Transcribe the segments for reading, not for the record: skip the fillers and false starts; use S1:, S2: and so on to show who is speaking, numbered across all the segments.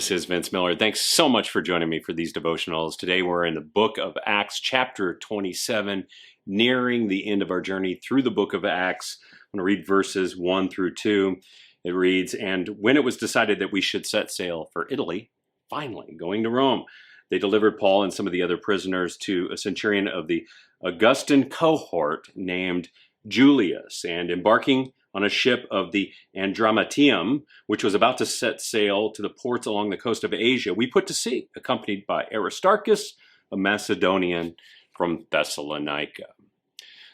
S1: This is Vince Miller. Thanks so much for joining me for these devotionals. Today we're in the book of Acts, chapter 27, nearing the end of our journey through the book of Acts. I'm going to read verses 1 through 2. It reads, "And when it was decided that we should set sail for Italy, finally going to Rome, they delivered Paul and some of the other prisoners to a centurion of the Augustan Cohort named Julius, and embarking on a ship of the Adramyttium, which was about to set sail to the ports along the coast of Asia, we put to sea, accompanied by Aristarchus, a Macedonian from Thessalonica."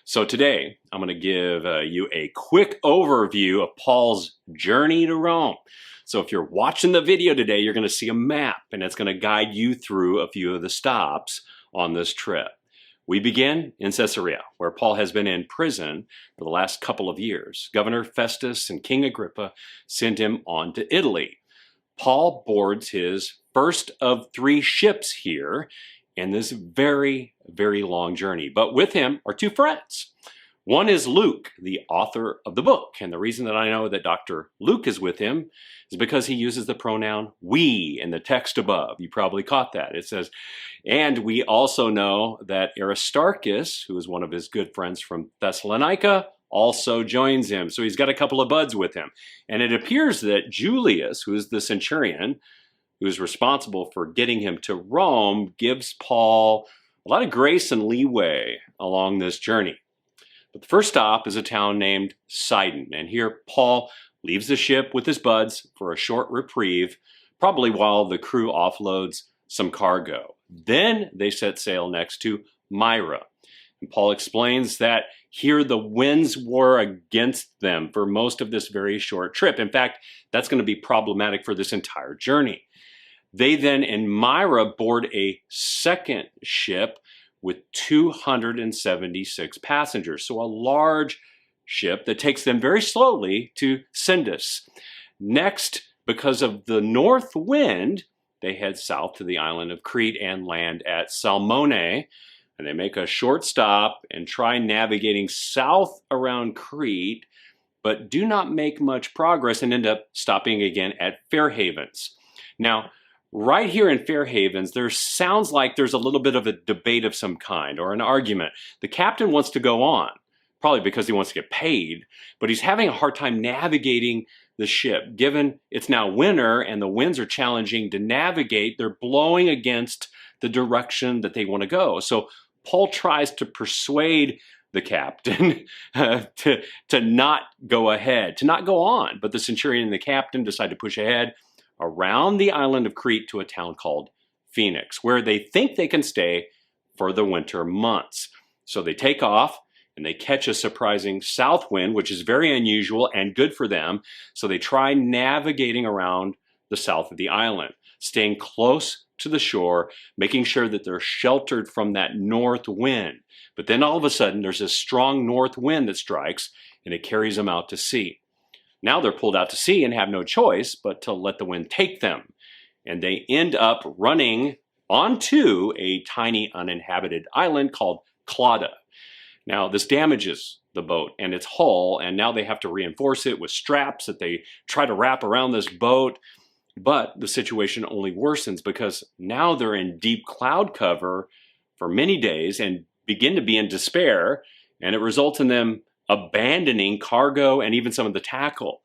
S1: So today, I'm going to give you a quick overview of Paul's journey to Rome. So if you're watching the video today, you're going to see a map, and it's going to guide you through a few of the stops on this trip. We begin in Caesarea, where Paul has been in prison for the last couple of years. Governor Festus and King Agrippa sent him on to Italy. Paul boards his first of 3 ships here in this very, very long journey. But with him are 2 friends. One is Luke, the author of the book. And the reason that I know that Dr. Luke is with him is because he uses the pronoun we in the text above. You probably caught that. It says, and we also know that Aristarchus, who is one of his good friends from Thessalonica, also joins him. So he's got a couple of buds with him. And it appears that Julius, who is the centurion, who is responsible for getting him to Rome, gives Paul a lot of grace and leeway along this journey. But the first stop is a town named Sidon, and here Paul leaves the ship with his buds for a short reprieve, probably while the crew offloads some cargo. Then they set sail next to Myra, and Paul explains that here the winds were against them for most of this very short trip. In fact, that's going to be problematic for this entire journey. They then in Myra board a second ship with 276 passengers. So a large ship that takes them very slowly to Sindus. Next, because of the north wind, they head south to the island of Crete and land at Salmone. And they make a short stop and try navigating south around Crete, but do not make much progress and end up stopping again at Fair Havens. Now, right here in Fair Havens, there sounds like there's a little bit of a debate of some kind or an argument. The captain wants to go on, probably because he wants to get paid, but he's having a hard time navigating the ship. Given it's now winter and the winds are challenging to navigate, they're blowing against the direction that they want to go. So Paul tries to persuade the captain to not go ahead, to not go on. But the centurion and the captain decide to push ahead around the island of Crete to a town called Phoenix, where they think they can stay for the winter months. So they take off and they catch a surprising south wind, which is very unusual and good for them. So they try navigating around the south of the island, staying close to the shore, making sure that they're sheltered from that north wind. But then all of a sudden, there's a strong north wind that strikes and it carries them out to sea. Now they're pulled out to sea and have no choice but to let the wind take them. And they end up running onto a tiny uninhabited island called Clauda. Now this damages the boat and its hull, and now they have to reinforce it with straps that they try to wrap around this boat. But the situation only worsens because now they're in deep cloud cover for many days and begin to be in despair, and it results in them abandoning cargo and even some of the tackle.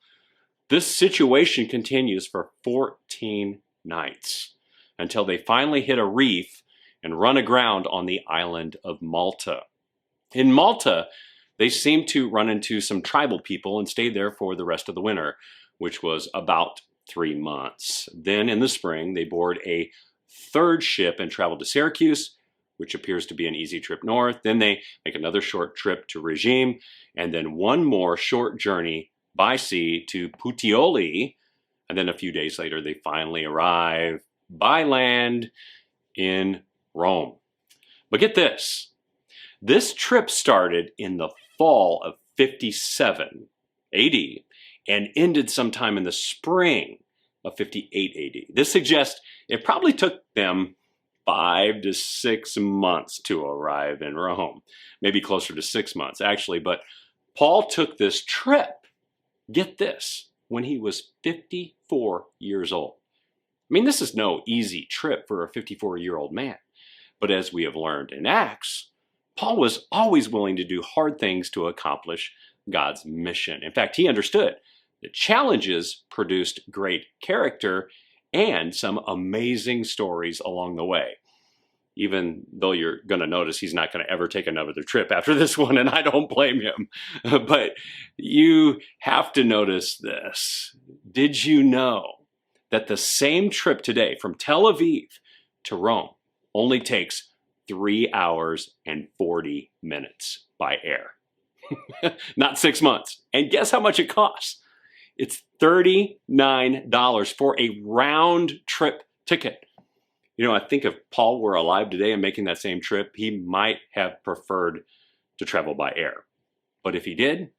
S1: This situation continues for 14 nights until they finally hit a reef and run aground on the island of Malta. In Malta, they seem to run into some tribal people and stay there for the rest of the winter, which was about 3 months. Then in the spring, they board a third ship and travel to Syracuse, which appears to be an easy trip north. Then they make another short trip to Regime, and then one more short journey by sea to Puteoli. And then a few days later, they finally arrive by land in Rome. But get this. This trip started in the fall of 57 AD and ended sometime in the spring of 58 AD. This suggests it probably took them 5 to 6 months to arrive in Rome. Maybe closer to 6 months, actually. But Paul took this trip, get this, when he was 54 years old. I mean, this is no easy trip for a 54-year-old man. But as we have learned in Acts, Paul was always willing to do hard things to accomplish God's mission. In fact, he understood that challenges produced great character and some amazing stories along the way. Even though you're going to notice he's not going to ever take another trip after this one, and I don't blame him. But you have to notice this. Did you know that the same trip today from Tel Aviv to Rome only takes 3 hours and 40 minutes by air? Not 6 months. And guess how much it costs? It's $39 for a round trip ticket. You know, I think if Paul were alive today and making that same trip, he might have preferred to travel by air. But if he did,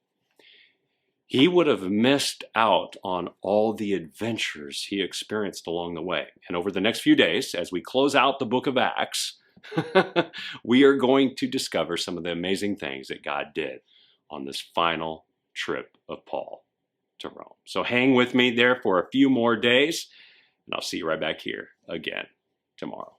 S1: he would have missed out on all the adventures he experienced along the way. And over the next few days, as we close out the book of Acts, we are going to discover some of the amazing things that God did on this final trip of Paul to Rome. So hang with me there for a few more days, and I'll see you right back here again tomorrow.